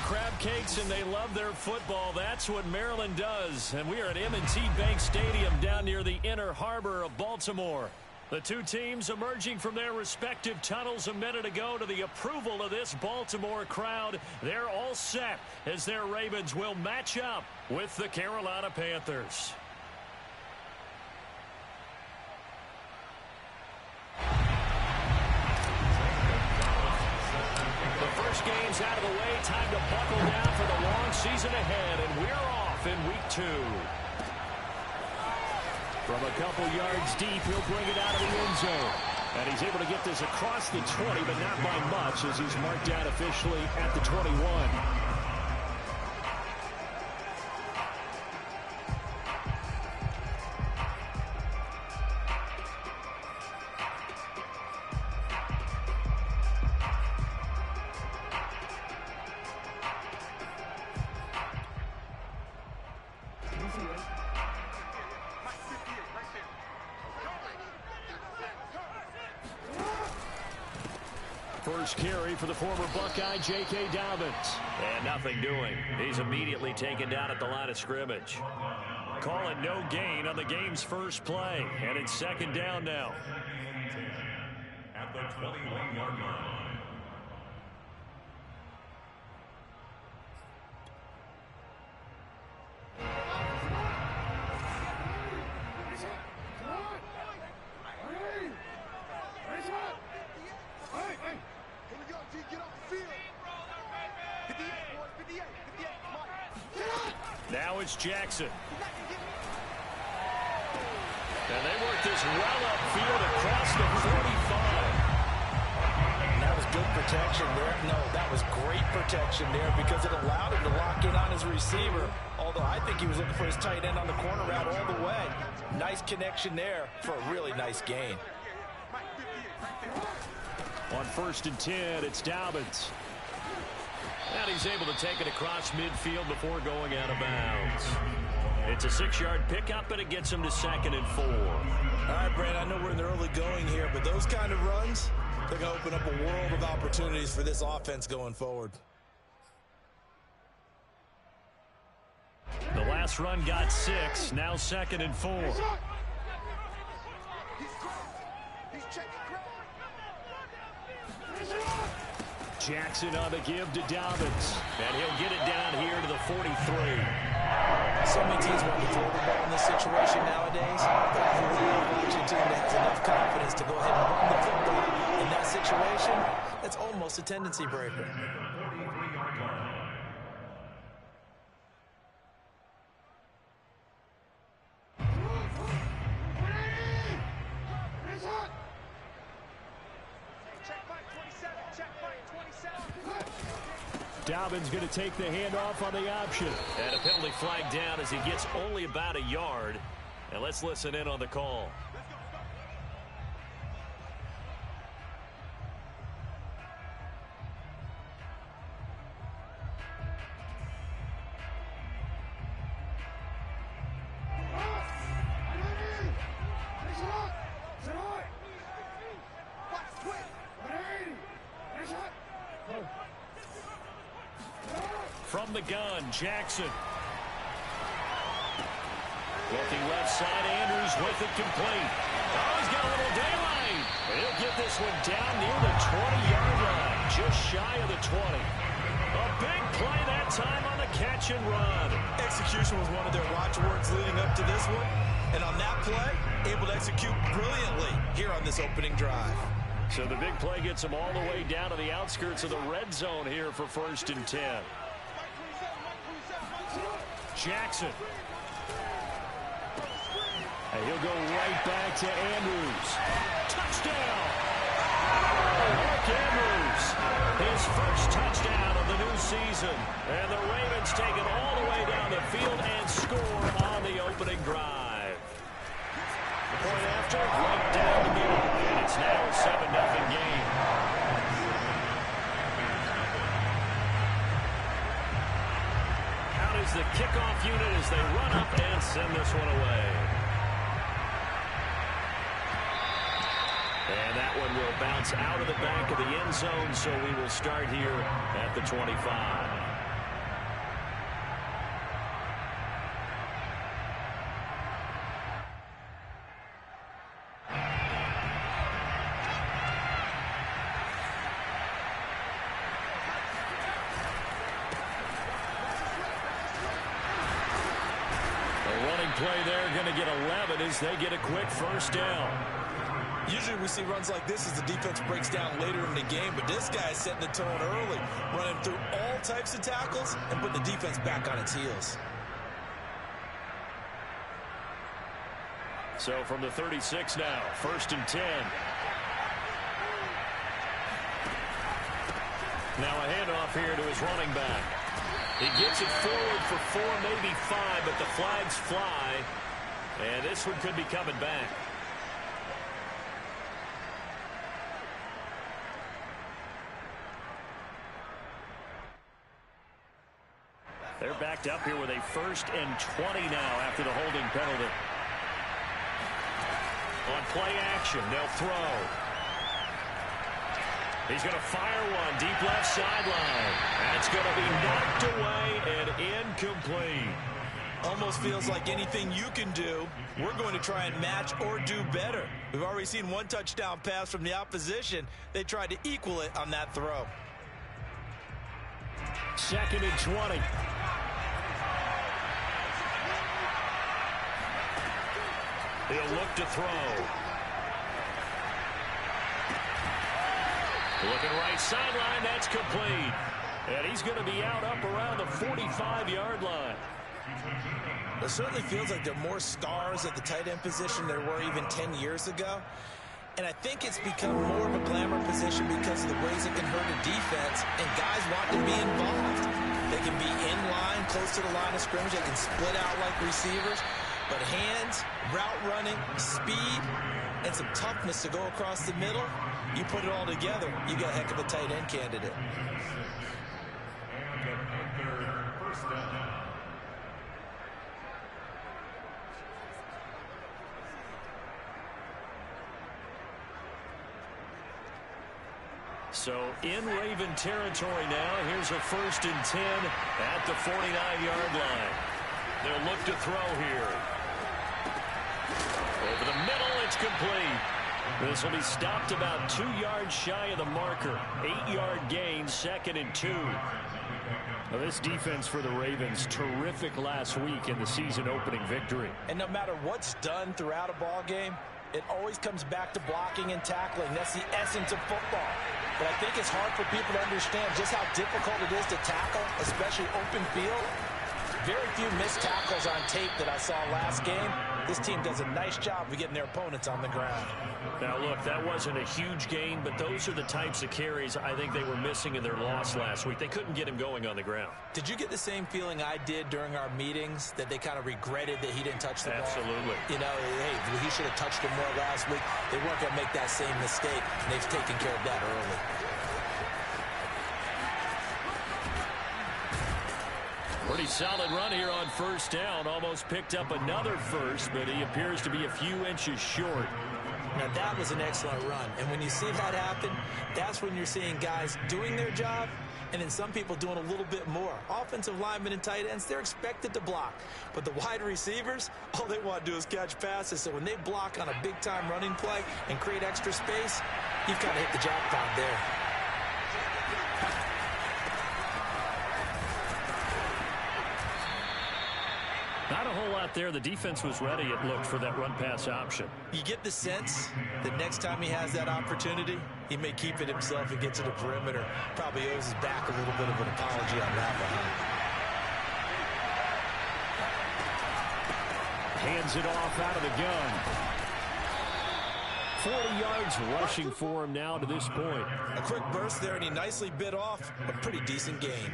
crab cakes and they love their football. That's what Maryland does. And we are at M&T Bank Stadium down near the Inner Harbor of Baltimore. The two teams emerging from their respective tunnels a minute ago to the approval of this Baltimore crowd. They're all set as their Ravens will match up with the Carolina Panthers. The first game's out of the way. Time to buckle down for the long season ahead, and we're off in week 2. From a couple yards deep, he'll bring it out of the end zone. And he's able to get this across the 20, but not by much as he's marked down officially at the 21. First carry for the former Buckeye, J.K. Dobbins. And nothing doing. He's immediately taken down at the line of scrimmage. Call it no gain on the game's first play. And it's second down now. At the 21-yard line. Now it's Jackson. And they work this well upfield across the 45. That was good protection there. No, that was great protection there because it allowed him to lock in on his receiver. Although I think he was looking for his tight end on the corner route all the way. Nice connection there for a really nice gain. On 1st and 10, it's Dobbins. And he's able to take it across midfield before going out of bounds. It's a 6-yard pickup, and it gets him to 2nd and 4. All right, Brand, I know we're in the early going here, but those kind of runs, they're going to open up a world of opportunities for this offense going forward. The last run got 6, now 2nd and 4. Jackson on the give to Dobbins. And he'll get it down here to the 43. So many teams want to throw the ball in this situation nowadays. But I really watch a team that has enough confidence to go ahead and run the football. In that situation, that's almost a tendency breaker. Dobbins going to take the handoff on the option. And a penalty flag down as he gets only about a yard. And let's listen in on the call. From the gun, Jackson. Looking left side, Andrews with it complete. Oh, he's got a little daylight. He'll get this one down near the 20-yard line, just shy of the 20. A big play that time on the catch and run. Execution was one of their watchwords leading up to this one. And on that play, able to execute brilliantly here on this opening drive. So the big play gets him all the way down to the outskirts of the red zone here for 1st and 10. Jackson. And he'll go right back to Andrews. Touchdown! Mark Andrews, his first touchdown of the new season. And the Ravens take it all the way down the field and score on the opening drive. The point after, right down the middle. And it's now a 7-0 game. Out is the kickoff unit as they run up and send this one away. And that one will bounce out of the back of the end zone, so we will start here at the 25. play there, going to get 11 as they get a quick first down. Usually we see runs like this as the defense breaks down later in the game, but this guy is setting the tone early, running through all types of tackles and putting the defense back on its heels. So from the 36 now, 1st and 10. Now a handoff here to his running back. He gets it forward for 4, maybe 5, but the flags fly. And this one could be coming back. They're backed up here with a 1st and 20 now after the holding penalty. On play action, they'll throw. He's going to fire one deep left sideline. That's going to be knocked away and incomplete. Almost feels like anything you can do, we're going to try and match or do better. We've already seen one touchdown pass from the opposition. They tried to equal it on that throw. 2nd and 20. He'll look to throw. Looking right sideline, that's complete. And he's going to be out up around the 45-yard line. It certainly feels like there are more stars at the tight end position than there were even 10 years ago. And I think it's become more of a glamour position because of the ways it can hurt a defense, and guys want to be involved. They can be in line, close to the line of scrimmage. They can split out like receivers. But hands, route running, speed, and some toughness to go across the middle, you put it all together, you got a heck of a tight end candidate. So in Raven territory now, here's a 1st and 10 at the 49-yard line. They'll look to throw here. Over the middle, it's complete. This will be stopped about 2 yards shy of the marker. 8-yard gain, 2nd and 2. Well, this defense for the Ravens, terrific last week in the season-opening victory. And no matter what's done throughout a ball game, it always comes back to blocking and tackling. That's the essence of football. But I think it's hard for people to understand just how difficult it is to tackle, especially open field. Very few missed tackles on tape that I saw last game. This team does a nice job of getting their opponents on the ground. Now, look, that wasn't a huge gain, but those are the types of carries I think they were missing in their loss last week. They couldn't get him going on the ground. Did you get the same feeling I did during our meetings, that they kind of regretted that he didn't touch the ball? Absolutely. You know, hey, he should have touched it more last week. They weren't going to make that same mistake, and they've taken care of that early. Pretty solid run here on 1st down. Almost picked up another first, but he appears to be a few inches short. Now, that was an excellent run. And when you see that happen, that's when you're seeing guys doing their job and then some people doing a little bit more. Offensive linemen and tight ends, they're expected to block. But the wide receivers, all they want to do is catch passes. So when they block on a big-time running play and create extra space, you've got to hit the jackpot there. Not a whole lot there. The defense was ready, it looked, for that run-pass option. You get the sense that next time he has that opportunity, he may keep it himself and get to the perimeter. Probably owes his back a little bit of an apology on that one. Hands it off out of the gun. 40 yards rushing for him now to this point. A quick burst there, and he nicely bit off a pretty decent gain.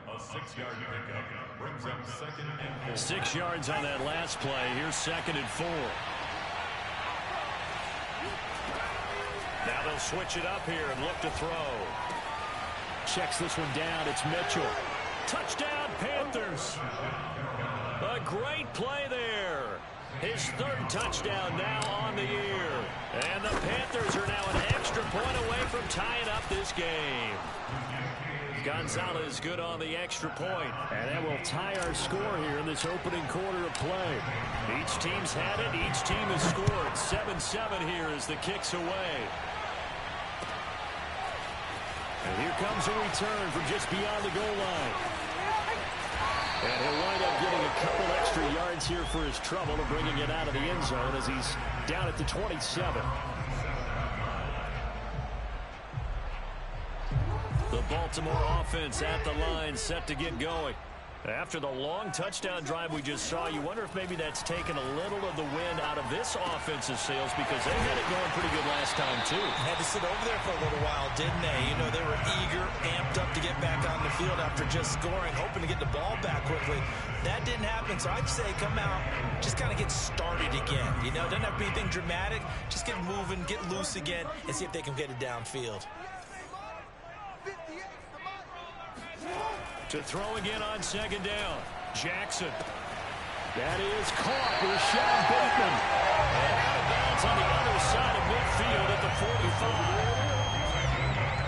A 6-yard pickup brings up 2nd and 4. 6 yards on that last play. Here's 2nd and 4. Now they'll switch it up here and look to throw. Checks this one down. It's Mitchell. Touchdown, Panthers. A great play there. His 3rd touchdown now on the year. And the Panthers are now an extra point away from tying up this game. Gonzalez good on the extra point. And that will tie our score here in this opening quarter of play. Each team's had it. Each team has scored. 7-7 here as the kick's away. And here comes a return from just beyond the goal line. And he'll wind up getting a couple extra yards here for his trouble of bringing it out of the end zone as he's down at the 27. The Baltimore offense at the line, set to get going. After the long touchdown drive we just saw, you wonder if maybe that's taken a little of the wind out of this offensive sails, because they had it going pretty good last time, too. Had to sit over there for a little while, didn't they? You know, they were eager, amped up to get back on the field after just scoring, hoping to get the ball back quickly. That didn't happen, so I'd say come out, just kind of get started again. You know, doesn't have to be anything dramatic. Just get moving, get loose again, and see if they can get it downfield. To throw again on second down. Jackson. That is caught with Sean Bateman. And out of bounds on the other side of midfield at the 45.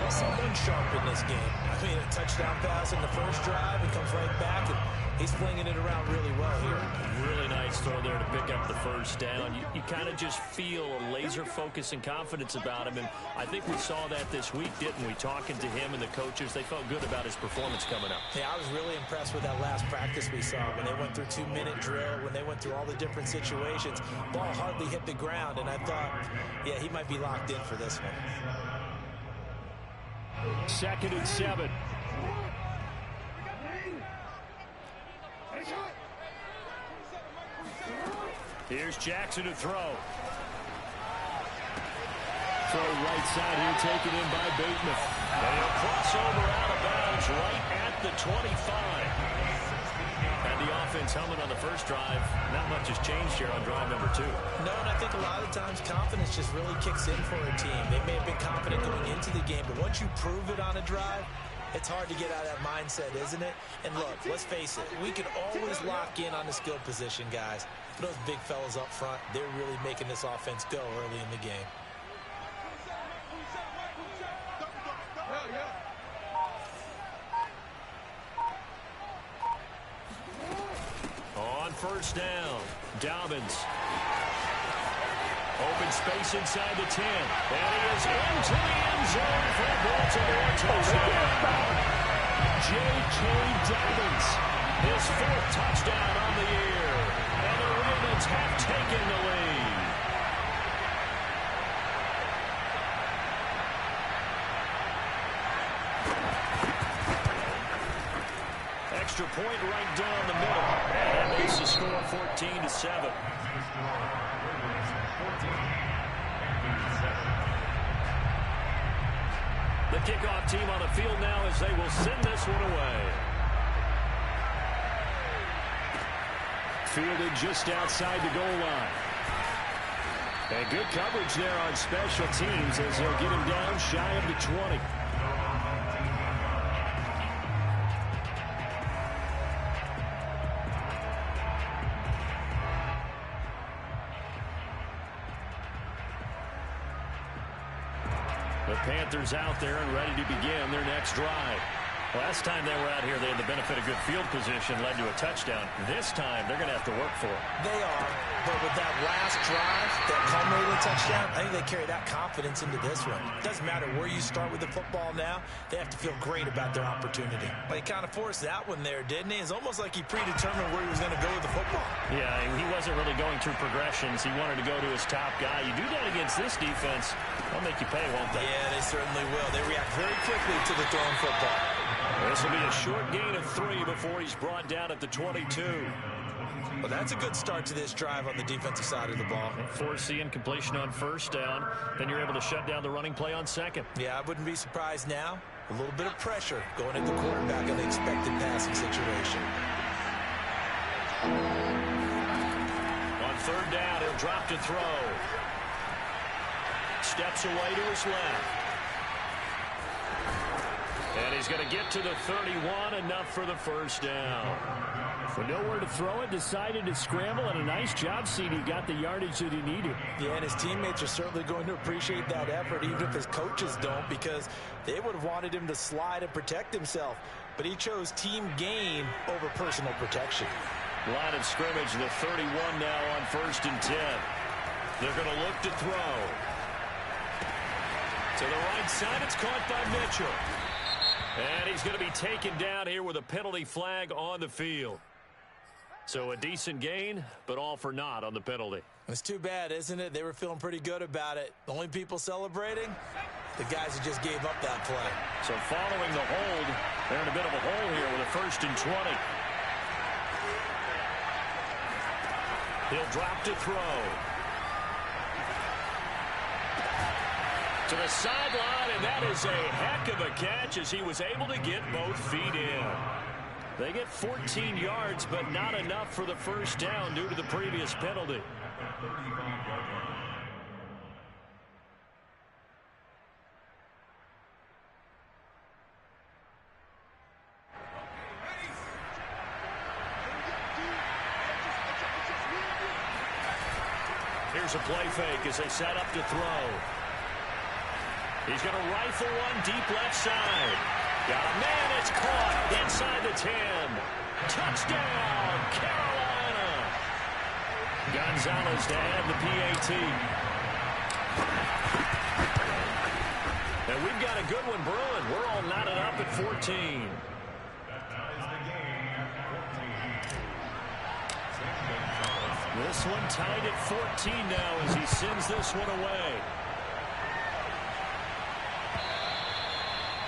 Someone sharp in this game. I mean, a touchdown pass in the first drive, and comes right back, and he's flinging it around really well here. Really nice throw there to pick up the first down. You kind of just feel a laser focus and confidence about him, and I think we saw that this week, didn't we? Talking to him and the coaches, they felt good about his performance coming up. Yeah, I was really impressed with that last practice we saw when they went through 2-minute drill, when they went through all the different situations. Ball hardly hit the ground, and I thought, yeah, he might be locked in for this one. 2nd and 7. Here's Jackson to throw. Throw right side here, taken in by Bateman. And he'll cross over out of bounds right at the 25. And the offense humming on the first drive. Not much has changed here on drive number 2. No, and I think a lot of times confidence just really kicks in for a team. They may have been confident going into the game, but once you prove it on a drive, it's hard to get out of that mindset, isn't it? And look, let's face it, we can always lock in on the skill position, guys. But those big fellas up front, they're really making this offense go early in the game. On first down, Dobbins. Open space inside the 10. And he is into the end zone for a Baltimore touchdown. J.K. Dobbins, his 4th touchdown on the year. And the Ravens have taken the lead. Extra point right down the middle. And that makes the score 14-7. The kickoff team on the field now as they will send this one away. Fielded just outside the goal line. And good coverage there on special teams as they'll get him down shy of the 20. The Panthers out there and ready to begin their next drive. Last time they were out here, they had the benefit of good field position, led to a touchdown. This time, they're going to have to work for it. They are, but with that last drive, that culminated touchdown, I think they carry that confidence into this one. It doesn't matter where you start with the football now, they have to feel great about their opportunity. But he kind of forced that one there, didn't he? It's almost like he predetermined where he was going to go with the football. Yeah, he wasn't really going through progressions. He wanted to go to his top guy. You do that against this defense, they'll make you pay, won't they? Yeah, they certainly will. They react very quickly to the thrown football. This will be a short gain of 3 before he's brought down at the 22. Well, that's a good start to this drive on the defensive side of the ball. Forcing incompletion on first down. Then you're able to shut down the running play on second. Yeah, I wouldn't be surprised now. A little bit of pressure going at the quarterback in the expected passing situation. On third down, he'll drop to throw. Steps away to his left. And he's going to get to the 31, enough for the first down. For nowhere to throw it, decided to scramble, and a nice job, CD. Got the yardage that he needed. Yeah, and his teammates are certainly going to appreciate that effort, even if his coaches don't, because they would have wanted him to slide and protect himself. But he chose team gain over personal protection. Line of scrimmage, the 31 now on 1st and 10. They're going to look to throw. To the right side, it's caught by Mitchell. And he's going to be taken down here with a penalty flag on the field. So a decent gain, but all for naught on the penalty. It's too bad, isn't it? They were feeling pretty good about it. The only people celebrating, the guys who just gave up that play. So following the hold, they're in a bit of a hole here with a 1st and 20. He'll drop to throw. To the sideline, and that is a heck of a catch as he was able to get both feet in. They get 14 yards, but not enough for the 1st down due to the previous penalty. Here's a play fake as they set up to throw. He's going to rifle one deep left side. Got a man, it's caught inside the 10. Touchdown, Carolina. Gonzalez to add the PAT. And we've got a good one brewing. We're all knotted up at 14. This one tied at 14 now as he sends this one away.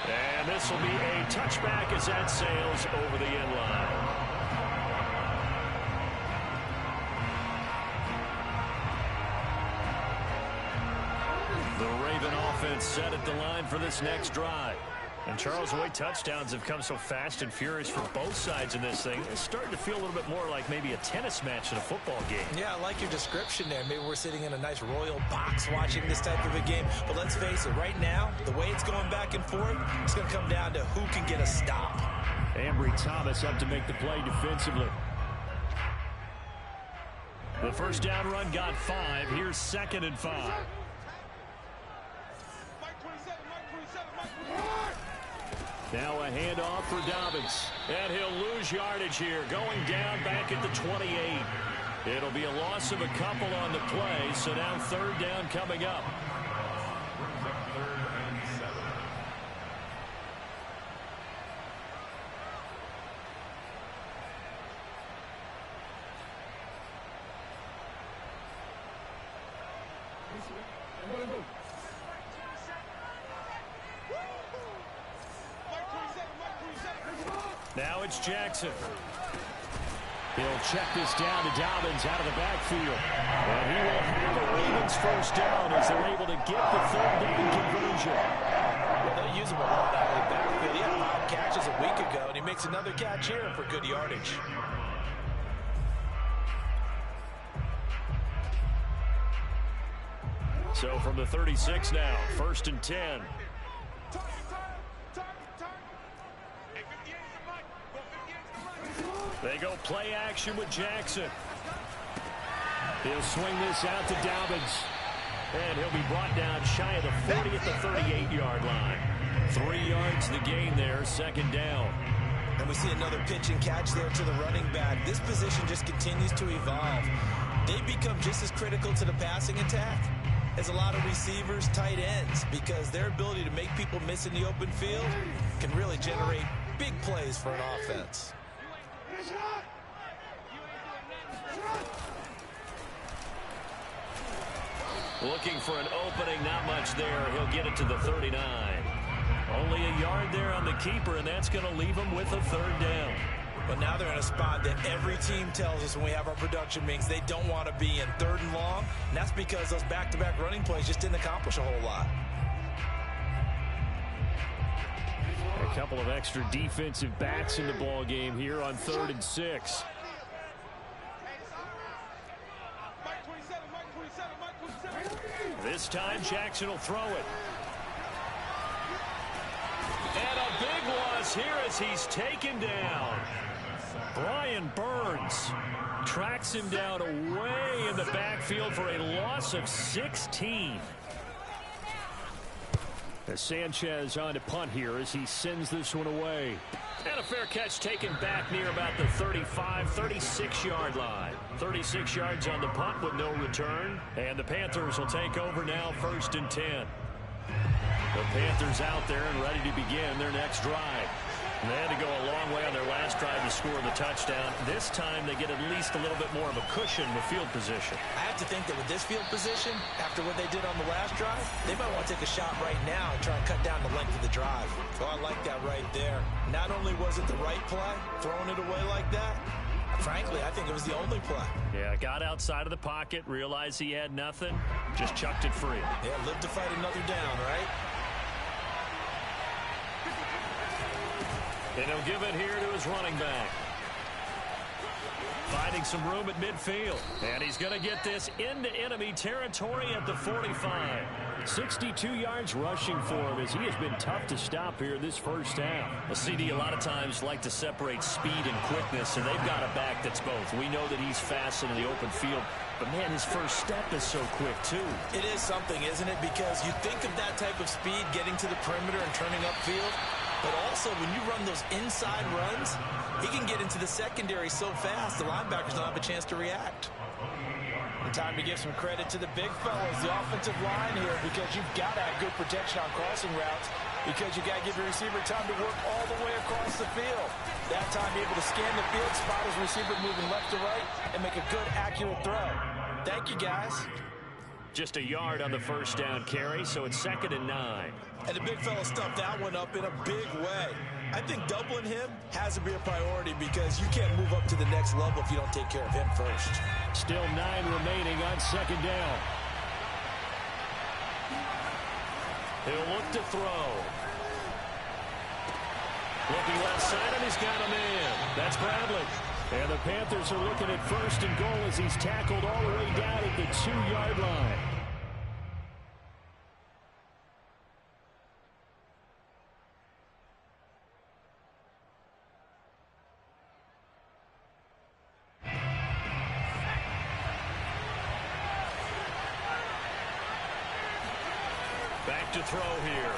And this will be a touchback as that sails over the end line. The Raven offense set at the line for this next drive. And Charles, the way touchdowns have come so fast and furious for both sides in this thing, it's starting to feel a little bit more like maybe a tennis match in a football game. Yeah, I like your description there. Maybe we're sitting in a nice royal box watching this type of a game. But let's face it, right now, the way it's going back and forth, it's going to come down to who can get a stop. Ambry Thomas up to make the play defensively. The 1st down run got 5. Here's 2nd and 5. Now a handoff for Dobbins. And he'll lose yardage here. Going down back at the 28. It'll be a loss of a couple on the play. So now 3rd down coming up. Now it's Jackson. He'll check this down to Dobbins out of the backfield. And he will have a Ravens 1st down as they're able to get the 3rd down conversion. Well, they'll use him a lot out of the backfield. He had 5 catches a week ago, and he makes another catch here for good yardage. So from the 36 now, 1st and 10. They go play action with Jackson. He'll swing this out to Dobbins. And he'll be brought down shy of the 40 at the 38-yard line. 3 yards the gain there, 2nd down. And we see another pitch and catch there to the running back. This position just continues to evolve. They become just as critical to the passing attack as a lot of receivers, tight ends, because their ability to make people miss in the open field can really generate big plays for an offense. Looking for an opening, not much there. He'll get it to the 39. Only a yard there on the keeper, and that's going to leave him with a 3rd down. But now they're in a spot that every team tells us when we have our production meetings they don't want to be in, 3rd and long. And that's because those back-to-back running plays just didn't accomplish a whole lot. A couple of extra defensive backs in the ball game here on 3rd and 6. This time Jackson will throw it. And a big loss here as he's taken down. Brian Burns tracks him down away in the backfield for a loss of 16. As Sanchez on to punt here as he sends this one away. And a fair catch taken back near about the 35, 36-yard line. 36 yards on the punt with no return. And the Panthers will take over now, 1st and 10. The Panthers out there and ready to begin their next drive. And they had to go a long way on their last drive to score the touchdown. This time they get at least a little bit more of a cushion with field position. I have to think that with this field position, after what they did on the last drive, they might want to take a shot right now and try and cut down the length of the drive. So I like that right there. Not only was it the right play, throwing it away like that, frankly, I think it was the only play. Yeah, got outside of the pocket, realized he had nothing, just chucked it free. Yeah, live to fight another down, right? And he'll give it here to his running back. Finding some room at midfield. And he's going to get this into enemy territory at the 45. 62 yards rushing for him as he has been tough to stop here this first half. A CD a lot of times like to separate speed and quickness, and they've got a back that's both. We know that he's fast in the open field, but man, his first step is so quick too. It is something, isn't it? Because you think of that type of speed getting to the perimeter and turning upfield, but also when you run those inside runs, he can get into the secondary so fast the linebackers don't have a chance to react. And time to give some credit to the big fellas, the offensive line here, because you've got to have good protection on crossing routes, because you got to give your receiver time to work all the way across the field. That time able to scan the field, spot his receiver moving left to right, and make a good, accurate throw. Thank you, guys. Just a yard on the first down carry, so it's 2nd and 9. And the big fella stuffed that one up in a big way. I think doubling him has to be a priority because you can't move up to the next level if you don't take care of him first. Still 9 remaining on 2nd down. He'll look to throw. Looking left side, and he's got him in. That's Bradley. And the Panthers are looking at 1st and goal as he's tackled all the way down at the 2-yard line. Back to throw here.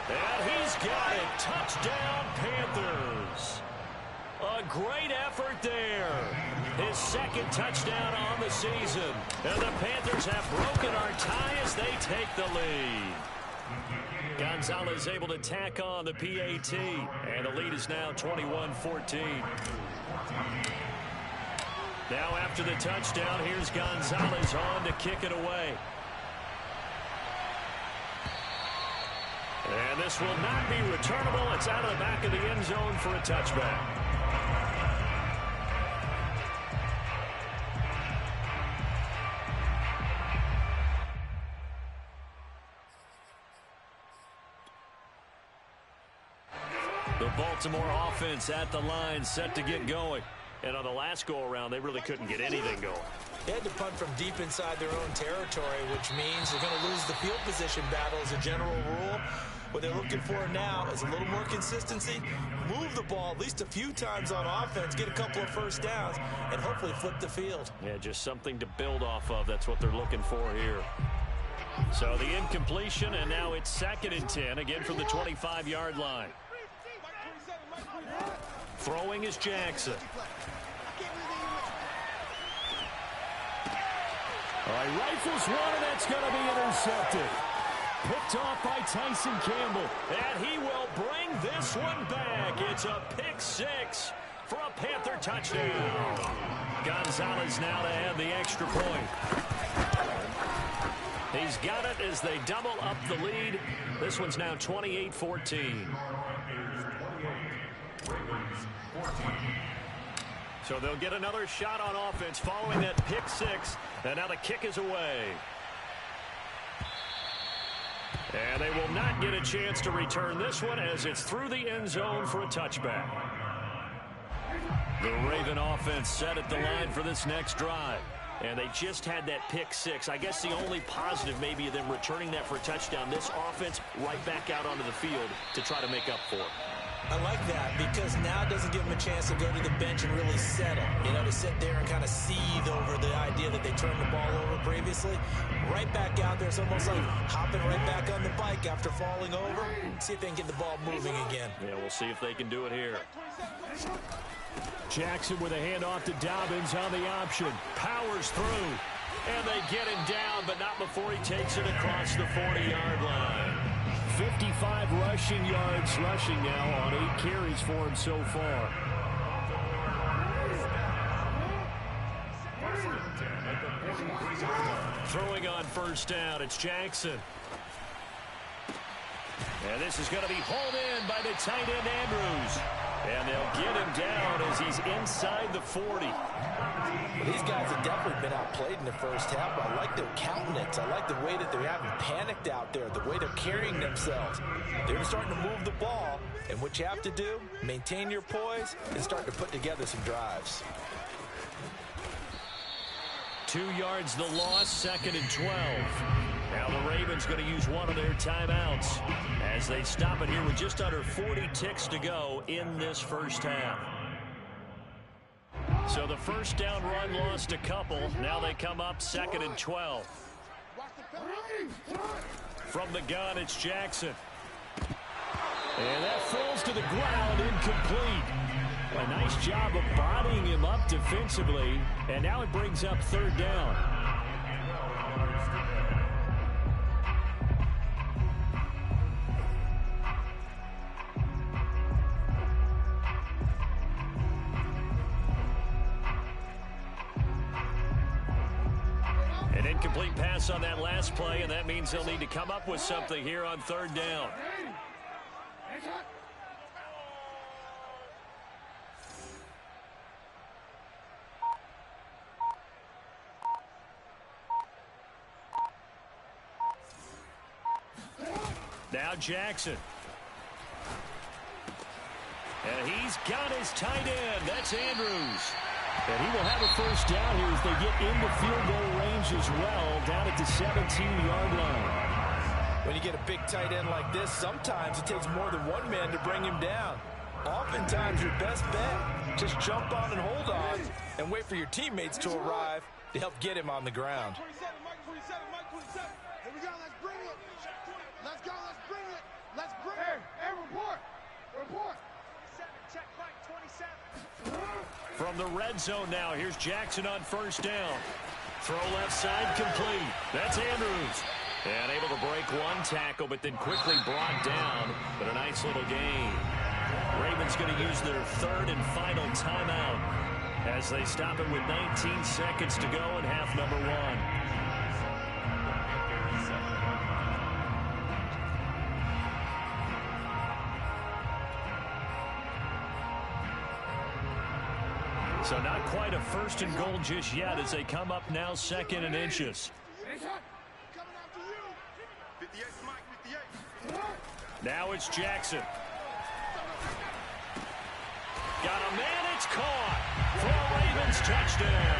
And he's got it. Touchdown, Panthers. A great effort there. His 2nd touchdown on the season. And the Panthers have broken our tie as they take the lead. Gonzalez able to tack on the PAT. And the lead is now 21-14. Now after the touchdown, here's Gonzalez on to kick it away. And this will not be returnable. It's out of the back of the end zone for a touchback. The Baltimore offense at the line, set to get going. And on the last go-around, they really couldn't get anything going. They had to punt from deep inside their own territory, which means they're going to lose the field position battle as a general rule. What they're looking for now is a little more consistency, move the ball at least a few times on offense, get a couple of first downs, and hopefully flip the field. Yeah, just something to build off of. That's what they're looking for here. So the incompletion, and now it's 2nd and 10, again from the 25-yard line. Throwing is Jackson. All right, rifles one, and that's going to be intercepted. Picked off by Tyson Campbell, and he will bring this one back. It's a pick 6 for a Panther touchdown. Gonzalez now to add the extra point. He's got it as they double up the lead. This one's now 28-14. So they'll get another shot on offense following that pick 6, and now the kick is away. And they will not get a chance to return this one as it's through the end zone for a touchback. The Raven offense set at the line for this next drive. And they just had that pick 6. I guess the only positive maybe of them returning that for a touchdown. This offense right back out onto the field to try to make up for it. I like that because now it doesn't give them a chance to go to the bench and really settle. You know, to sit there and kind of seethe over the idea that they turned the ball over previously. Right back out there. It's almost like hopping right back on the bike after falling over. See if they can get the ball moving again. Yeah, we'll see if they can do it here. Jackson with a handoff to Dobbins on the option. Powers through. And they get him down, but not before he takes it across the 40-yard line. 55 rushing yards rushing now on 8 carries for him so far. Throwing on first down, it's Jackson. And this is going to be hauled in by the tight end Andrews. And they'll get him down as he's inside the 40. Well, these guys have definitely been outplayed in the first half, but I like their countenance. I like the way that they haven't panicked out there, the way they're carrying themselves. They're starting to move the ball, and what you have to do, maintain your poise and start to put together some drives. 2 yards the loss, 2nd and 12. Now the Ravens going to use one of their timeouts as they stop it here with just under 40 ticks to go in this first half. So the first down run lost a couple. Now they come up 2nd and 12. From the gun, it's Jackson. And that falls to the ground, incomplete. A nice job of bodying him up defensively. And now it brings up 3rd down. An incomplete pass on that last play, and that means they'll need to come up with something here on 3rd down. Now Jackson. And he's got his tight end. That's Andrews. And he will have a first down here as they get into field goal range as well, down at the 17-yard line. When you get a big tight end like this, sometimes it takes more than one man to bring him down. Oftentimes, your best bet, just jump on and hold on and wait for your teammates to arrive to help get him on the ground. Here we go, let's bring it. Let's go, let's bring it. Let's bring it. Hey, report. Report. 27, check right, 27. From the red zone now, here's Jackson on first down. Throw left side complete. That's Andrews. And able to break one tackle, but then quickly brought down. But a nice little gain. Ravens going to use their 3rd and final timeout as they stop it with 19 seconds to go in half number 1. So not quite a 1st and goal just yet as they come up now 2nd and inches. Now it's Jackson. Got a man, it's caught for a Ravens touchdown.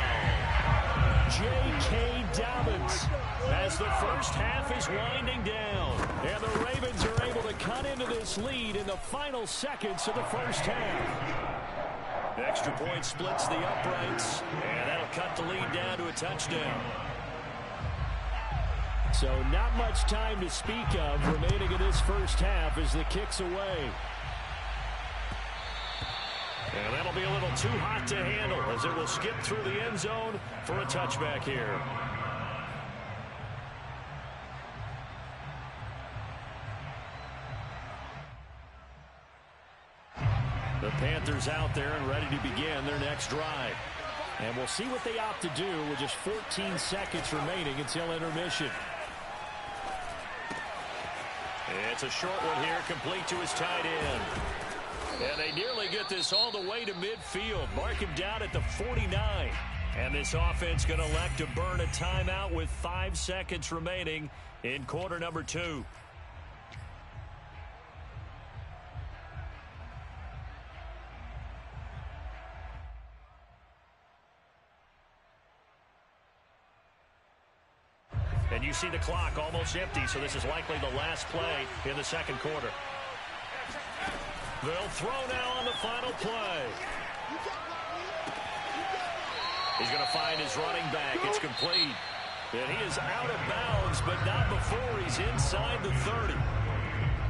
J.K. Dobbins as the first half is winding down. And the Ravens are able to cut into this lead in the final seconds of the first half. The extra point splits the uprights, and that'll cut the lead down to a touchdown. So not much time to speak of remaining in this first half as the kick's away. And that'll be a little too hot to handle as it will skip through the end zone for a touchback here. The Panthers out there and ready to begin their next drive. And we'll see what they opt to do with just 14 seconds remaining until intermission. It's a short one here, complete to his tight end. And they nearly get this all the way to midfield. Mark him down at the 49. And this offense going to elect to burn a timeout with 5 seconds remaining in quarter number 2. And you see the clock almost empty, so this is likely the last play in the second quarter. They'll throw now on the final play. He's going to find his running back. It's complete. And he is out of bounds, but not before he's inside the 30.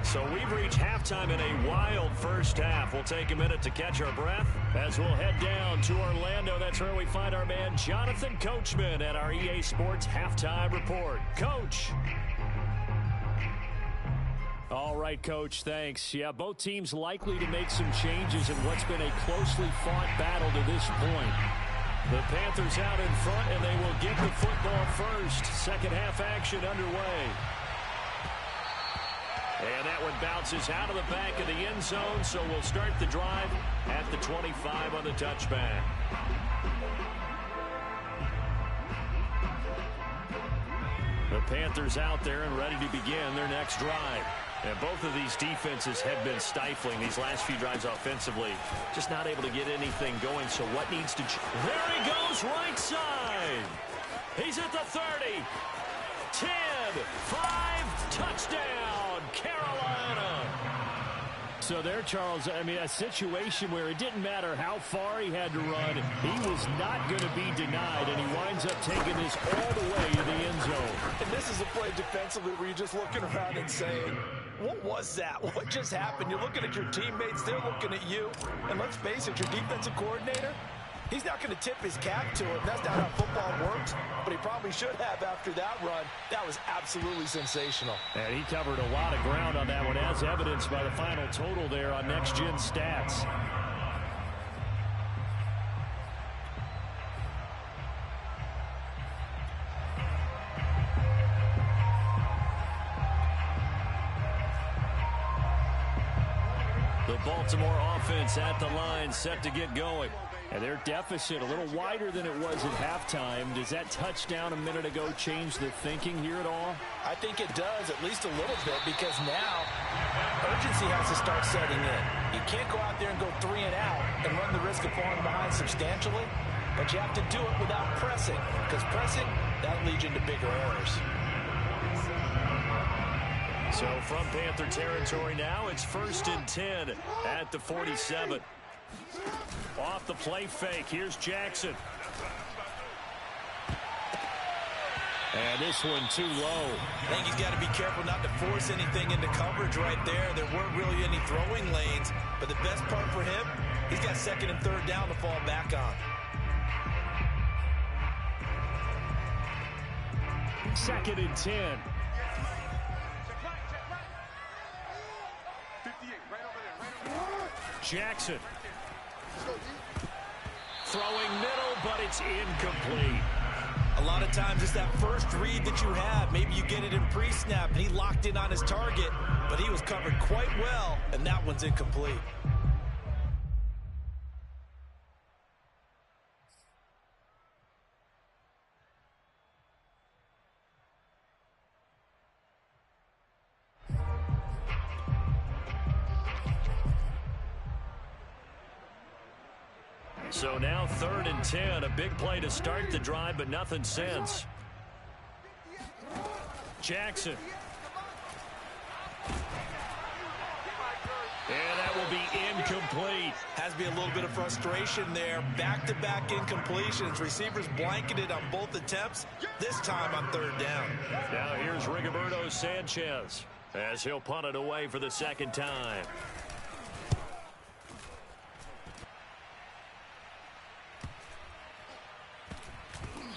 So we've reached halftime in a wild first half. We'll take a minute to catch our breath as we'll head down to Orlando. That's where we find our man Jonathan Coachman at our EA Sports Halftime Report. Coach. All right, Coach, thanks. Yeah, both teams likely to make some changes in what's been a closely fought battle to this point. The Panthers out in front, and they will get the football first. Second half action underway. And that one bounces out of the back of the end zone, so we'll start the drive at the 25 on the touchback. The Panthers out there and ready to begin their next drive. And both of these defenses have been stifling these last few drives offensively. Just not able to get anything going, so what needs to... There he goes, right side. He's at the 30. 10, 5, touchdown, Carolina. So there, Charles, I mean, a situation where it didn't matter how far he had to run, he was not going to be denied, and he winds up taking this all the way to the end zone. And this is a play defensively where you're just looking around and saying, what was that? What just happened? You're looking at your teammates, they're looking at you. And let's face it, your defensive coordinator, he's not going to tip his cap to him. That's not how football works, but he probably should have after that run. That was absolutely sensational. And he covered a lot of ground on that one, as evidenced by the final total there on Next Gen Stats. The Baltimore offense at the line, set to get going. And their deficit a little wider than it was at halftime. Does that touchdown a minute ago change the thinking here at all? I think it does, at least a little bit, because now urgency has to start setting in. You can't go out there and go 3 and out and run the risk of falling behind substantially, but you have to do it without pressing, because pressing, that'll lead you into bigger errors. So from Panther territory now, it's 1st and 10 at the 47. Off the play fake, here's Jackson. And this one too low. I think he's got to be careful not to force anything into coverage right there. There weren't really any throwing lanes, but the best part for him, he's got 2nd and 3rd down to fall back on. 2nd and 10. Jackson. Throwing middle, but it's incomplete. A lot of times it's that first read that you have. Maybe you get it in pre-snap, and he locked in on his target, but he was covered quite well, and that one's incomplete. So now 3rd and 10, a big play to start the drive, but nothing since. Jackson. And that will be incomplete. Has to be a little bit of frustration there. Back-to-back incompletions. Receivers blanketed on both attempts, this time on 3rd down. Now here's Rigoberto Sanchez as he'll punt it away for the 2nd time.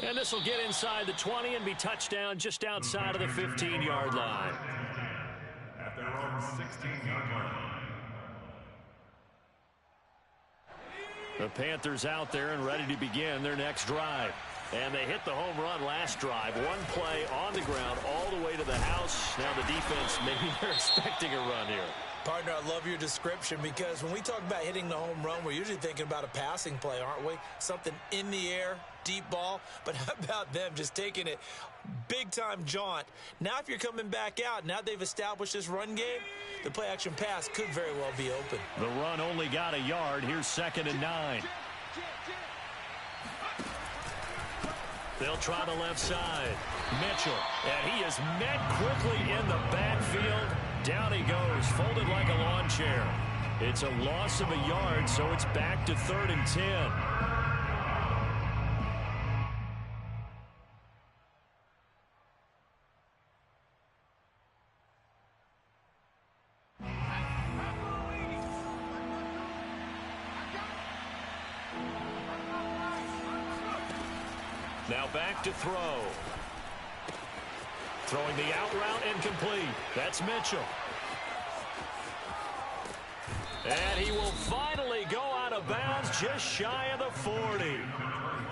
And this will get inside the 20 and be touchdown just outside of the 15-yard line. At their own 16-yard line. The Panthers out there and ready to begin their next drive. And they hit the home run last drive. One play on the ground all the way to the house. Now the defense, maybe they're expecting a run here. Partner, I love your description, because when we talk about hitting the home run, we're usually thinking about a passing play, aren't we? Something in the air, deep ball. But how about them just taking it big-time jaunt? Now if you're coming back out, now they've established this run game, the play-action pass could very well be open. The run only got a yard. Here's 2nd and 9. They'll try the left side. Mitchell, and he is met quickly in the backfield. Down he goes, folded like a lawn chair. It's a loss of a yard, so it's back to 3rd and 10. Now back to throw. Throwing the out route incomplete. That's Mitchell. And he will finally go out of bounds just shy of the 40.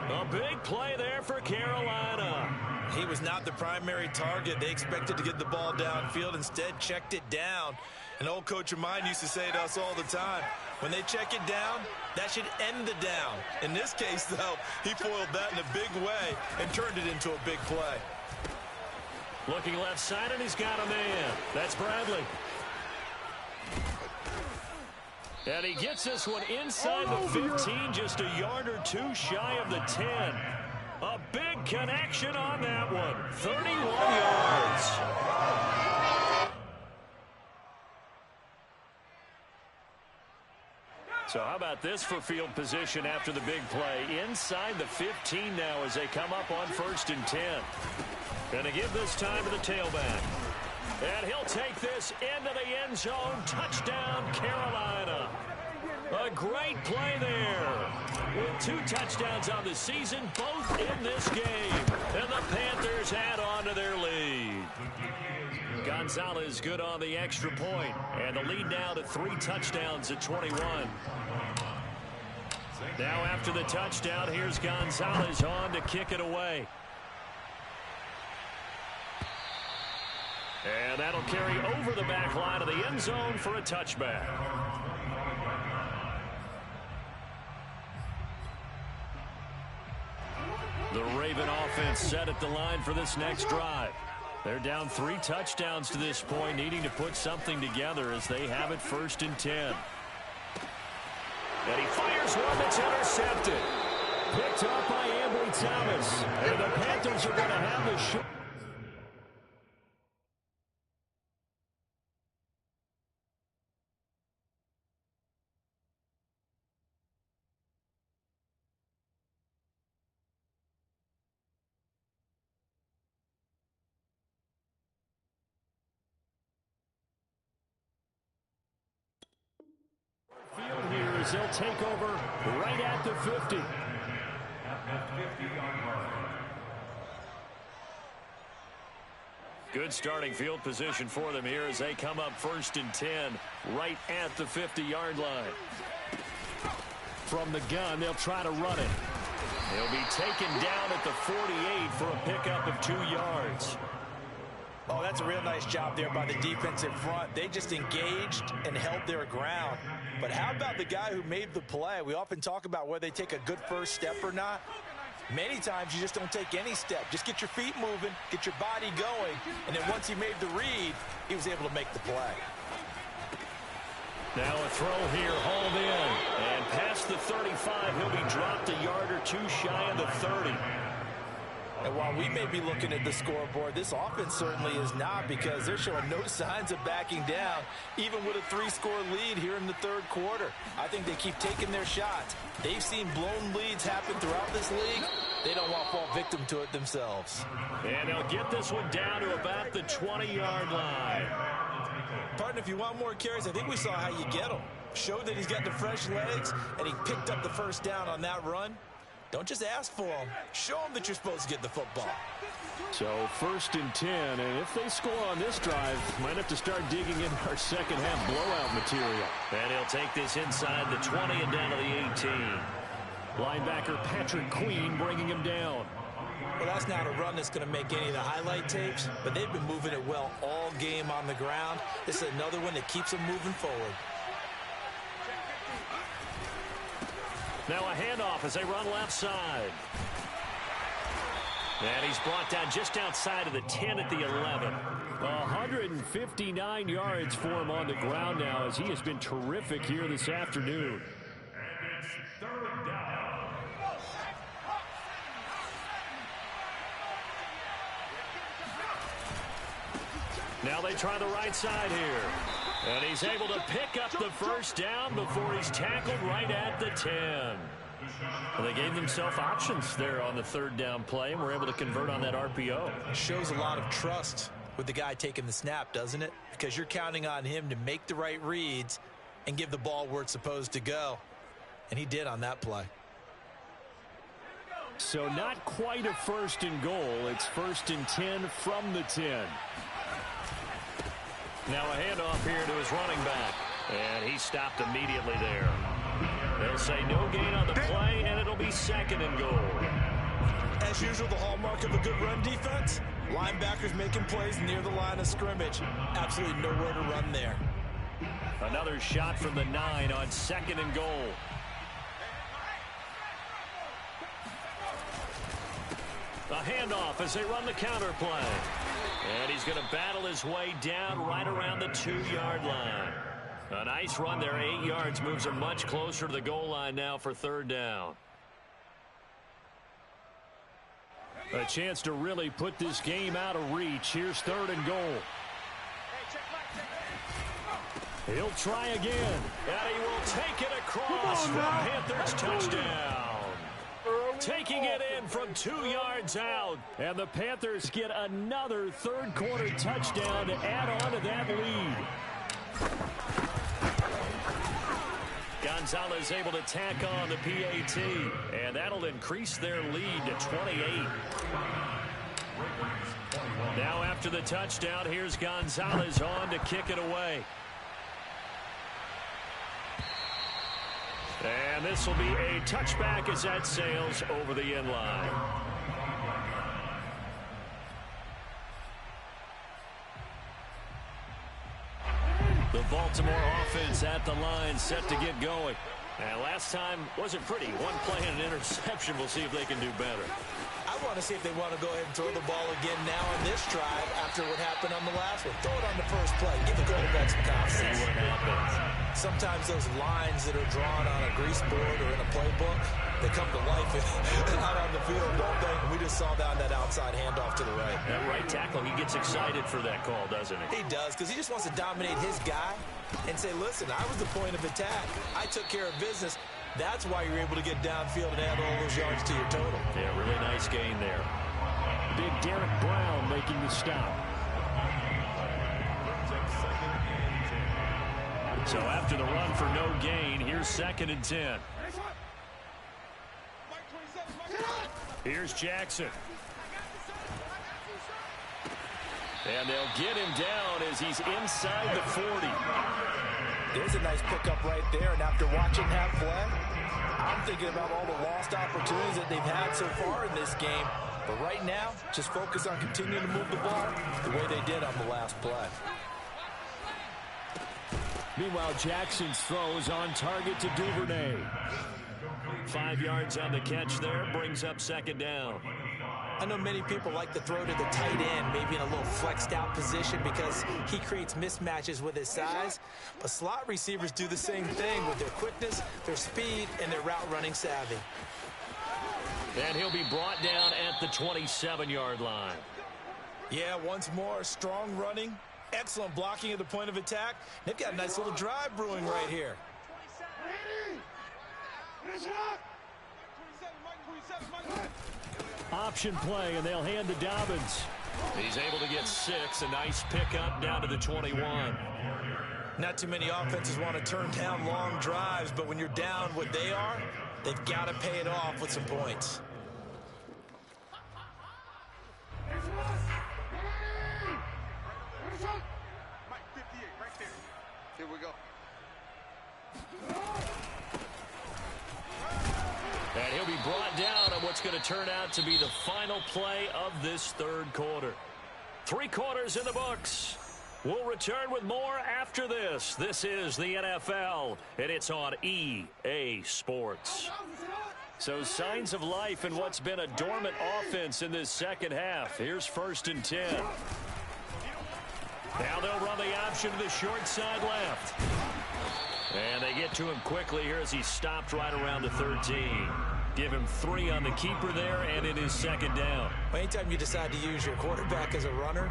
A big play there for Carolina. He was not the primary target. They expected to get the ball downfield. Instead, checked it down. An old coach of mine used to say to us all the time, when they check it down, that should end the down. In this case, though, he foiled that in a big way and turned it into a big play. Looking left side, and he's got a man. That's Bradley. And he gets this one inside the 15, just a yard or two shy of the 10. A big connection on that one. 31 yards. So how about this for field position after the big play? Inside the 15 now as they come up on 1st and 10. Going to give this time to the tailback. And he'll take this into the end zone. Touchdown, Carolina. A great play there. With 2 touchdowns on the season, both in this game. And the Panthers add on to their lead. Gonzalez good on the extra point. And the lead now to 3 touchdowns at 21. Now after the touchdown, here's Gonzalez on to kick it away. And that'll carry over the back line of the end zone for a touchback. The Raven offense set at the line for this next drive. They're down 3 touchdowns to this point, needing to put something together as they have it 1st and 10. And he fires one that's intercepted. Picked up by M22. And the Panthers are going to have the shot. Field here as they'll take over right at the 50. Good starting field position for them here as they come up 1st and 10 right at the 50-yard line. From the gun, they'll try to run it. He'll be taken down at the 48 for a pickup of 2 yards. Oh, that's a real nice job there by the defensive front. They just engaged and held their ground. But how about the guy who made the play? We often talk about whether they take a good first step or not. Many times you just don't take any step. Just get your feet moving, get your body going, and then once he made the read, he was able to make the play. Now a throw here, hauled in, and past the 35, he'll be dropped a yard or 2 shy of the 30. And while we may be looking at the scoreboard, this offense certainly is not, because they're showing no signs of backing down, even with a 3-score lead here in the 3rd quarter. I think they keep taking their shots. They've seen blown leads happen throughout this league. They don't want to fall victim to it themselves. And they'll get this one down to about the 20-yard line. Partner, if you want more carries, I think we saw how you get them. Showed that he's got the fresh legs, and he picked up the first down on that run. Don't just ask for them. Show them that you're supposed to get the football. So 1st and 10, and if they score on this drive, might have to start digging in our second half blowout material. And he'll take this inside the 20 and down to the 18. Linebacker Patrick Queen bringing him down. Well, that's not a run that's going to make any of the highlight tapes, but they've been moving it well all game on the ground. This is another one that keeps them moving forward. Now a handoff as they run left side. And he's brought down just outside of the 10 at the 11. 159 yards for him on the ground now as he has been terrific here this afternoon. And it's 3rd down. Now they try the right side here. And he's able to pick up the first down before he's tackled right at the 10. Well, they gave themselves options there on the 3rd down play, and were able to convert on that RPO. Shows a lot of trust with the guy taking the snap, doesn't it? Because you're counting on him to make the right reads and give the ball where it's supposed to go. And he did on that play. So not quite a 1st and goal. It's 1st and 10 from the 10. Now a handoff here to his running back. And he stopped immediately there. They'll say no gain on the play, and it'll be 2nd and goal. As usual, the hallmark of a good run defense, linebackers making plays near the line of scrimmage. Absolutely nowhere to run there. Another shot from the 9 on 2nd and goal. A handoff as they run the counter play. And he's going to battle his way down right around the 2-yard line. A nice run there, 8 yards, moves him much closer to the goal line now for 3rd down. A chance to really put this game out of reach. Here's 3rd and goal. He'll try again, and he will take it across for a Panthers touchdown. Taking it in from 2 yards out, and the Panthers get another 3rd quarter touchdown to add on to that lead. Gonzalez able to tack on the PAT, and that'll increase their lead to 28. Now after the touchdown, here's Gonzalez on to kick it away. And this will be a touchback as that sails over the end line. The Baltimore offense at the line, set to get going. And last time wasn't pretty. One play and an interception. We'll see if they can do better. I want to see if they want to go ahead and throw the ball again now on this drive after what happened on the last one. Throw it on the first play. Give the quarterback some confidence. See what happens. Sometimes those lines that are drawn on a grease board or in a playbook, they come to life out on the field, don't they? We just saw that outside handoff to the right. That right tackle, he gets excited for that call, doesn't he? He does, because he just wants to dominate his guy and say, listen, I was the point of attack. I took care of business. That's why you're able to get downfield and add all those yards to your total. Yeah, really nice gain there. Big Derek Brown making the stop. So after the run for no gain, here's 2nd and 10. Here's Jackson. And they'll get him down as he's inside the 40. There's a nice pickup right there, and after watching that play, I'm thinking about all the lost opportunities that they've had so far in this game. But right now, just focus on continuing to move the ball the way they did on the last play. Meanwhile, Jackson's throw is on target to Duvernay. 5 yards on the catch there, brings up 2nd down. I know many people like to throw to the tight end, maybe in a little flexed out position because he creates mismatches with his size. But slot receivers do the same thing with their quickness, their speed, and their route running savvy. And he'll be brought down at the 27-yard line. Yeah, once more, strong running, excellent blocking at the point of attack. They've got a nice little drive brewing right here. Option play, and they'll hand to Dobbins. He's able to get 6. A nice pickup down to the 21. Not too many offenses want to turn down long drives, but when you're down what they are, they've got to pay it off with some points. Here we go. And he'll be brought down on what's going to turn out to be the final play of this 3rd quarter. 3 quarters in the books. We'll return with more after this. This is the NFL, and it's on EA Sports. So signs of life in what's been a dormant offense in this second half. Here's 1st and 10. Now they'll run the option to the short side left. And they get to him quickly here as he stopped right around the 13. Give him 3 on the keeper there, and it is 2nd down. Anytime you decide to use your quarterback as a runner,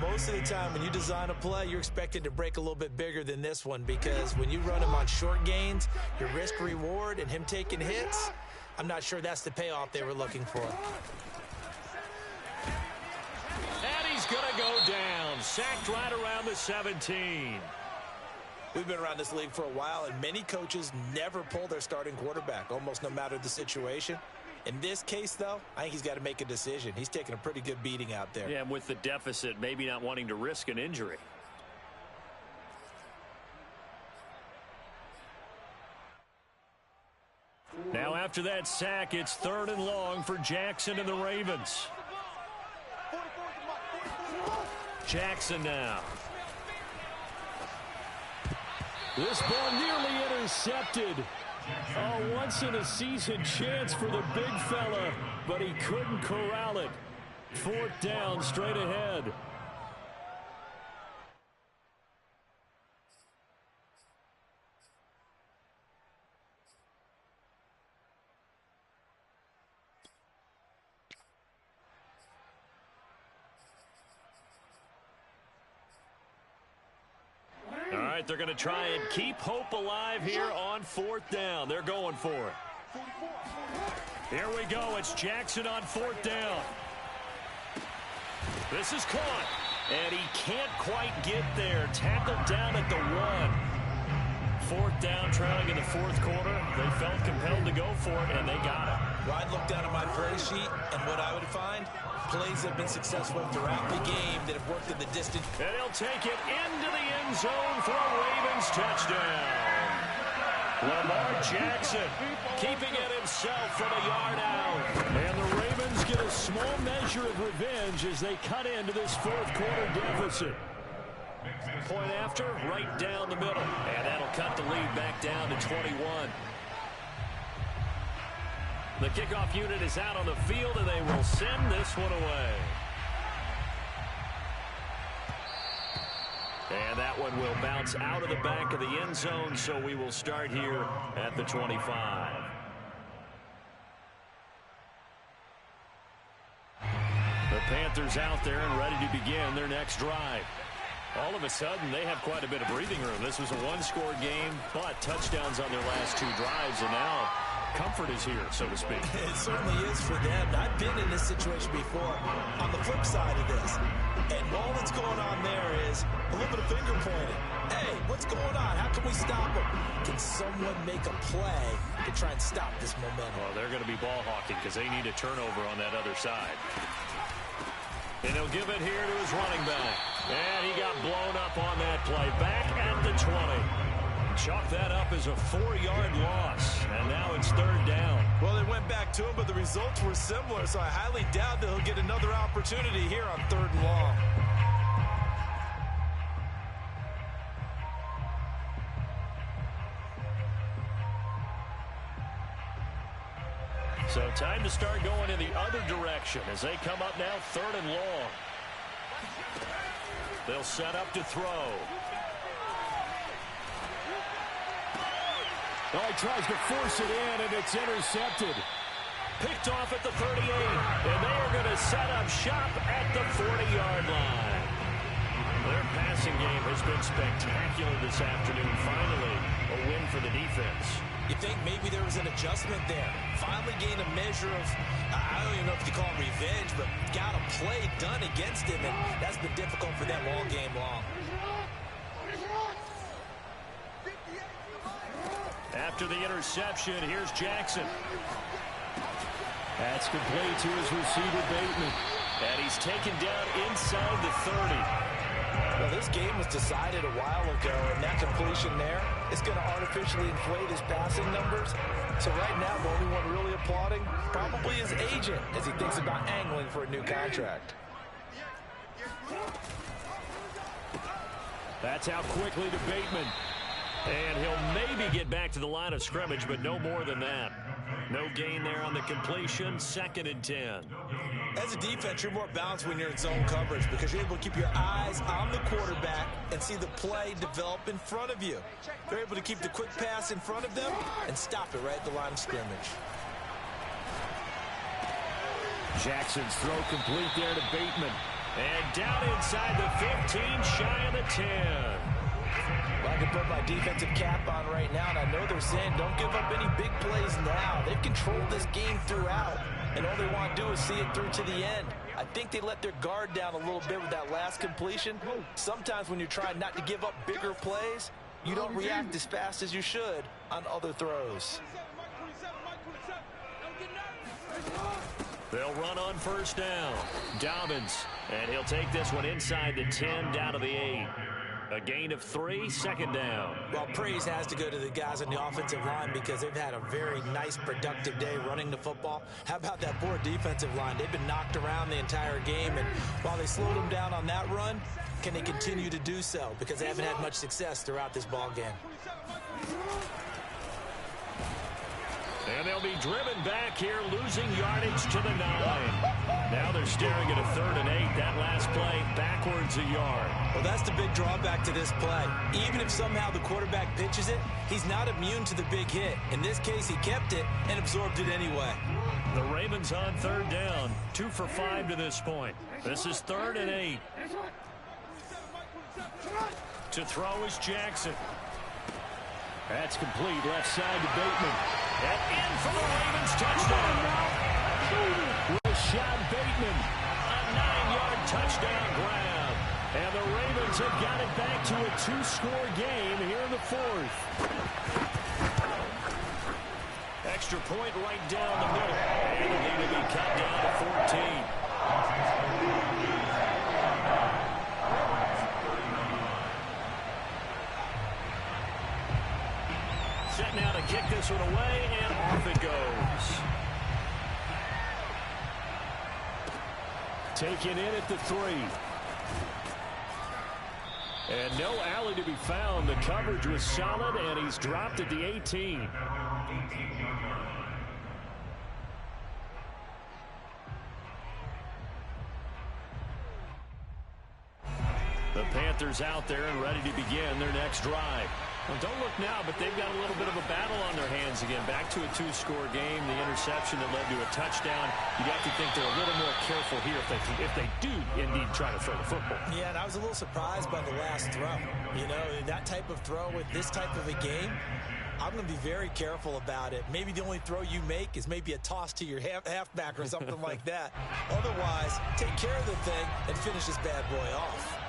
most of the time when you design a play, you're expected to break a little bit bigger than this one, because when you run him on short gains, your risk reward and him taking hits, I'm not sure that's the payoff they were looking for. And he's going to go down. Sacked right around the 17. We've been around this league for a while, and many coaches never pull their starting quarterback, almost no matter the situation. In this case, though, I think he's got to make a decision. He's taking a pretty good beating out there. Yeah, and with the deficit, maybe not wanting to risk an injury. after that sack, it's 3rd and long for Jackson and the Ravens. Jackson now. This ball nearly intercepted. A once-in-a-season chance for the big fella, but he couldn't corral it. 4th down, straight ahead. All right, they're going to try and keep hope alive here on 4th down. They're going for it. Here we go. It's Jackson on 4th down. This is caught, and he can't quite get there. Tackled down at the 1. 4th down, trailing in the 4th quarter. They felt compelled to go for it, and they got it. Well, I'd look down at my play sheet, and what I would find, plays have been successful throughout the game that have worked in the distance. And he'll take it into the end zone for a Ravens touchdown. Lamar Jackson keeping it himself from a yard out. And the Ravens get a small measure of revenge as they cut into this 4th quarter deficit. Point after, right down the middle. And that'll cut the lead back down to 21. The kickoff unit is out on the field, and they will send this one away. And that one will bounce out of the back of the end zone, so we will start here at the 25. The Panthers out there and ready to begin their next drive. All of a sudden, they have quite a bit of breathing room. This was a one-score game, but touchdowns on their last 2 drives, and now comfort is here, so to speak. It certainly is for them. I've been in this situation before on the flip side of this. And all that's going on there is a little bit of finger pointing. Hey, what's going on? How can we stop them? Can someone make a play to try and stop this momentum? Well, they're going to be ball hawking because they need a turnover on that other side. And he'll give it here to his running back. And he got blown up on that play. Back at the 20. Chalk that up as a 4-yard loss. And now it's 3rd down. Well, they went back to him, but the results were similar, so I highly doubt that he'll get another opportunity here on 3rd and long. So time to start going in the other direction as they come up now 3rd and long. They'll set up to throw. Oh, he tries to force it in, and it's intercepted. Picked off at the 38, and they are going to set up shop at the 40-yard line. Their passing game has been spectacular this afternoon. Finally, a win for the defense. You think maybe there was an adjustment there. Finally gained a measure of, I don't even know if you call it revenge, but got a play done against him, and that's been difficult for them all game long. After the interception, here's Jackson. That's complete to his receiver, Bateman. And he's taken down inside the 30. Well, this game was decided a while ago, and that completion there is going to artificially inflate his passing numbers. So right now, the only one really applauding probably his agent as he thinks about angling for a new contract. That's out quickly to Bateman. And he'll maybe get back to the line of scrimmage, but no more than that. No gain there on the completion. 2nd and 10. As a defense, you're more balanced when you're in zone coverage because you're able to keep your eyes on the quarterback and see the play develop in front of you. They're able to keep the quick pass in front of them and stop it right at the line of scrimmage. Jackson's throw complete there to Bateman. And down inside the 15, shy of the 10. Well, I can put my defensive cap on right now, and I know they're saying don't give up any big plays now. They've controlled this game throughout, and all they want to do is see it through to the end. I think they let their guard down a little bit with that last completion. Sometimes when you're trying not to give up bigger plays, you don't react as fast as you should on other throws. They'll run on 1st down. Dobbins, and he'll take this one inside the 10, down to the 8. A gain of 3, second down. Well, praise has to go to the guys on the offensive line because they've had a very nice, productive day running the football. How about that poor defensive line? They've been knocked around the entire game, and while they slowed them down on that run, can they continue to do so? Because they haven't had much success throughout this ball game. And they'll be driven back here, losing yardage to the 9. Now they're staring at a 3rd and 8. That last play, backwards a yard. Well, that's the big drawback to this play. Even if somehow the quarterback pitches it, he's not immune to the big hit. In this case, he kept it and absorbed it anyway. The Ravens on 3rd down, 2 for 5 to this point. This is 3rd and 8. To throw is Jackson. That's complete, left side to Bateman. And in for the Ravens touchdown. Rashad Bateman, a 9-yard touchdown grab. And the Ravens have got it back to a 2-score game here in the 4th. Extra point right down the middle. And the lead will be cut down to 14. Set now to kick this one away, and off it goes. Taken in at the 3. And no alley to be found. The coverage was solid, and he's dropped at the 18. The Panthers out there and ready to begin their next drive. Well, don't look now, but they've got a little bit of a battle on their hands again. Back to a 2-score game. The interception that led to a touchdown. You'd have to think they're a little more careful here if they do indeed try to throw the football. Yeah, and I was a little surprised by the last throw. You know, that type of throw with this type of a game, I'm going to be very careful about it. Maybe the only throw you make is maybe a toss to your halfback or something like that. Otherwise, take care of the thing and finish this bad boy off.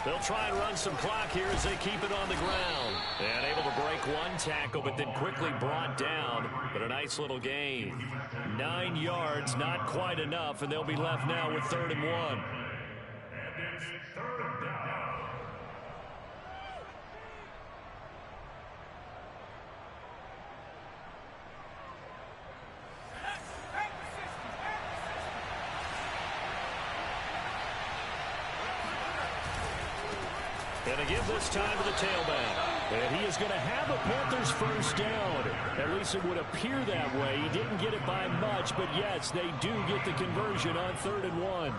They'll try and run some clock here as they keep it on the ground. And able to break one tackle, but then quickly brought down. But a nice little gain. 9 yards, not quite enough, and they'll be left now with 3rd and 1. And it's 3rd down. And again this time to the tailback. And he is going to have a Panthers first down. At least it would appear that way. He didn't get it by much, but yes, they do get the conversion on 3rd and 1.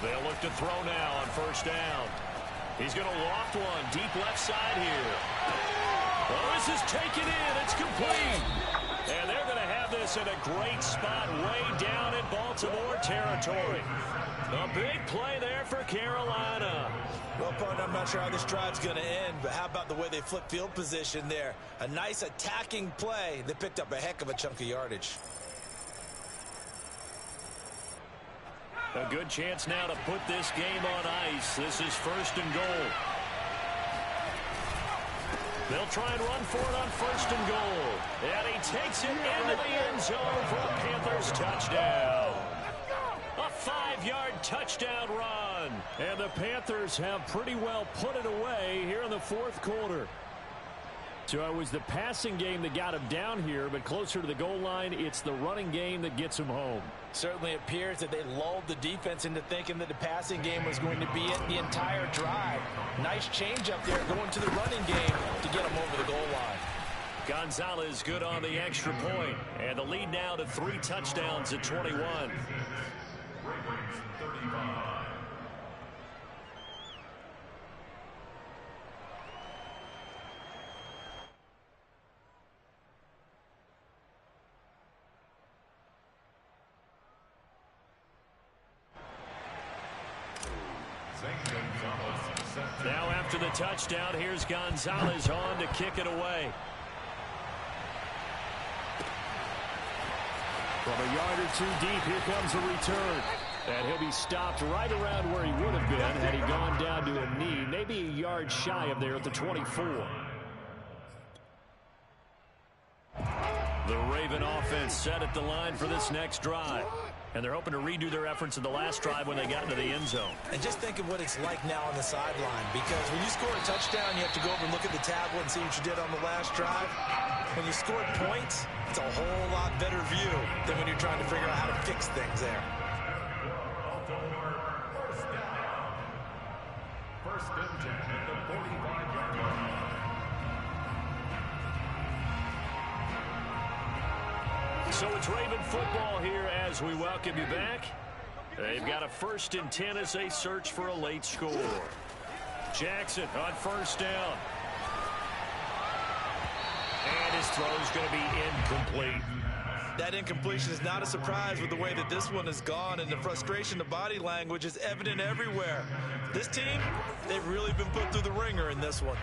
They'll look to throw now on first down. He's going to loft one deep left side here. Oh, this is taken in. It's complete. And they're going to have this in a great spot way down in Baltimore territory. A big play there for Carolina. Well, partner, I'm not sure how this drive's going to end, but how about the way they flip field position there? A nice attacking play. They picked up a heck of a chunk of yardage. A good chance now to put this game on ice. This is 1st and goal. They'll try and run for it on 1st and goal. And he takes it into the end zone for a Panthers touchdown. A 5-yard touchdown run. And the Panthers have pretty well put it away here in the 4th quarter. So it was the passing game that got him down here, but closer to the goal line, it's the running game that gets him home. Certainly appears that they lulled the defense into thinking that the passing game was going to be it the entire drive. Nice change up there going to the running game to get him over the goal line. Gonzalez good on the extra point, and the lead now to 3 touchdowns at 21. Ravens 35. Now after the touchdown, here's Gonzalez on to kick it away. From a yard or 2 deep, here comes a return. And he'll be stopped right around where he would have been had he gone down to a knee, maybe a yard shy of there at the 24. The Raven offense set at the line for this next drive. And they're hoping to redo their efforts in the last drive when they got into the end zone. And just think of what it's like now on the sideline, because when you score a touchdown, you have to go over and look at the tablet and see what you did on the last drive. When you scored points, it's a whole lot better view than when you're trying to figure out how to fix things there. First and 10 at the 45-yard line. So it's Raven football here as we welcome you back. They've got a 1st and 10 as they search for a late score. Jackson on 1st down. And his throw is going to be incomplete. That incompletion is not a surprise with the way that this one has gone, and the frustration, the body language is evident everywhere. This team, they've really been put through the ringer in this one.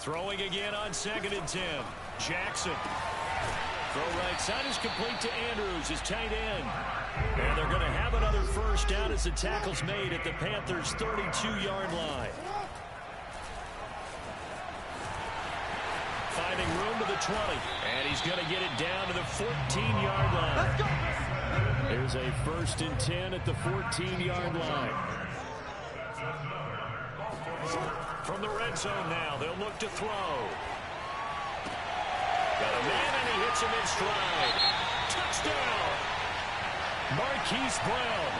Throwing again on 2nd and 10. Jackson. Throw right side is complete to Andrews, his tight end. And they're going to have another 1st down as the tackle's made at the Panthers' 32-yard line. Finding room to the 20. And he's going to get it down to the 14-yard line. Let's go. Here's a 1st and 10 at the 14-yard line. From the red zone now, they'll look to throw. Got a man, and he hits him in stride. Touchdown! Marquise Brown,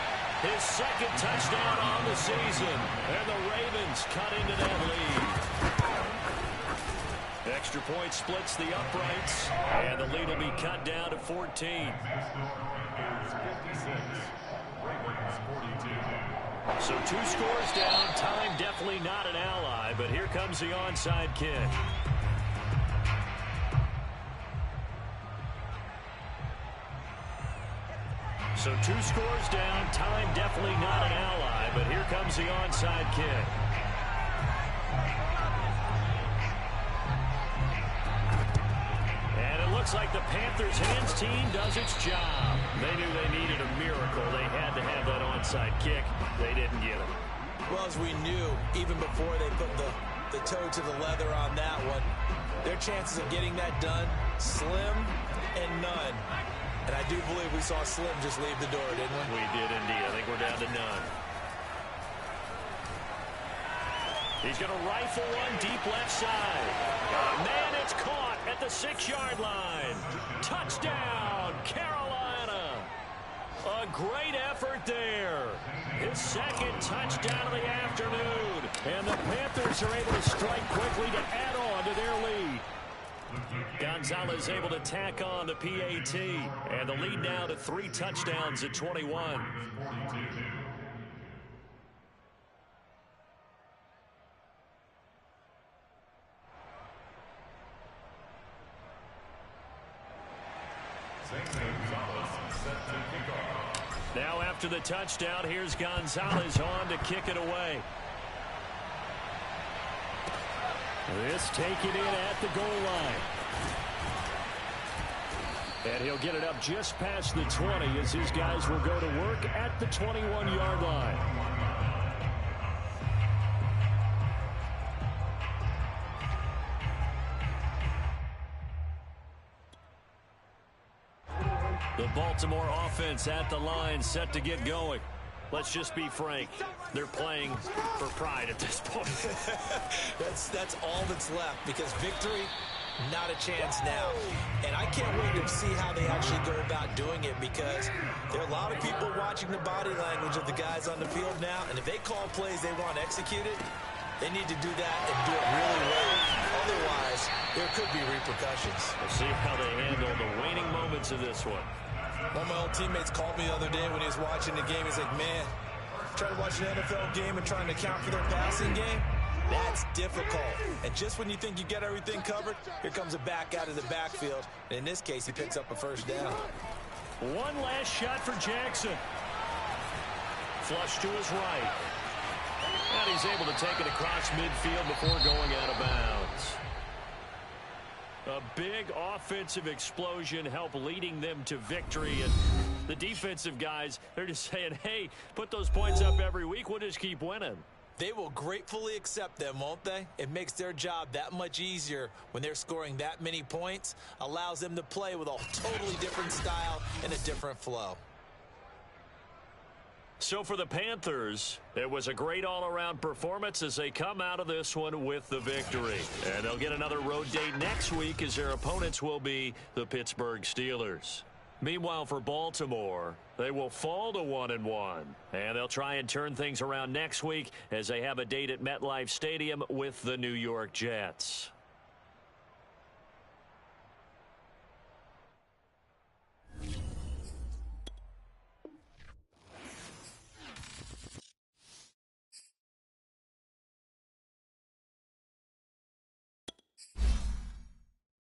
his 2nd touchdown on the season. And the Ravens cut into that lead. Extra point splits the uprights, and the lead will be cut down to 14. 56, Ravens 42. So 2 scores down. Time definitely not an ally, but here comes the onside kick. So 2 scores down. Time definitely not an ally, but here comes the onside kick. And it looks like the Panthers' hands team does its job. They knew they needed a miracle. They had to have that onside kick. They didn't get it. Well, as we knew, even before they put the toe to the leather on that one, their chances of getting that done, slim and none. And I do believe we saw Slim just leave the door, didn't we? We did indeed. I think we're down to none. He's going to rifle one deep left side. Man, it's caught at the 6-yard line. Touchdown, Carolina. A great effort there. His 2nd touchdown of the afternoon. And the Panthers are able to strike quickly to add on to their lead. Gonzalez able to tack on the PAT. And the lead now to 3 touchdowns at 21. Now after the touchdown, here's Gonzalez on to kick it away. This taken in at the goal line. And he'll get it up just past the 20 as his guys will go to work at the 21-yard line. The Baltimore offense at the line, set to get going. Let's just be frank. They're playing for pride at this point. That's all that's left, because victory, not a chance now. And I can't wait to see how they actually go about doing it, because there are a lot of people watching the body language of the guys on the field now, and if they call plays they want executed, they need to do that and do it really well. Otherwise, there could be repercussions. We'll see how they handle the waning moments of this one. One of my old teammates called me the other day when he was watching the game. He's like, man, trying to watch an NFL game and trying to account for their passing game, that's difficult. And just when you think you get everything covered, here comes a back out of the backfield. And in this case, he picks up a 1st down. One last shot for Jackson. Flush to his right. And he's able to take it across midfield before going out of bounds. A big offensive explosion helped leading them to victory. And the defensive guys, they're just saying, hey, put those points up every week. We'll just keep winning. They will gratefully accept them, won't they? It makes their job that much easier when they're scoring that many points, allows them to play with a totally different style and a different flow. So for the Panthers, it was a great all-around performance as they come out of this one with the victory. And they'll get another road date next week as their opponents will be the Pittsburgh Steelers. Meanwhile, for Baltimore, they will fall to 1-1. And they'll try and turn things around next week as they have a date at MetLife Stadium with the New York Jets.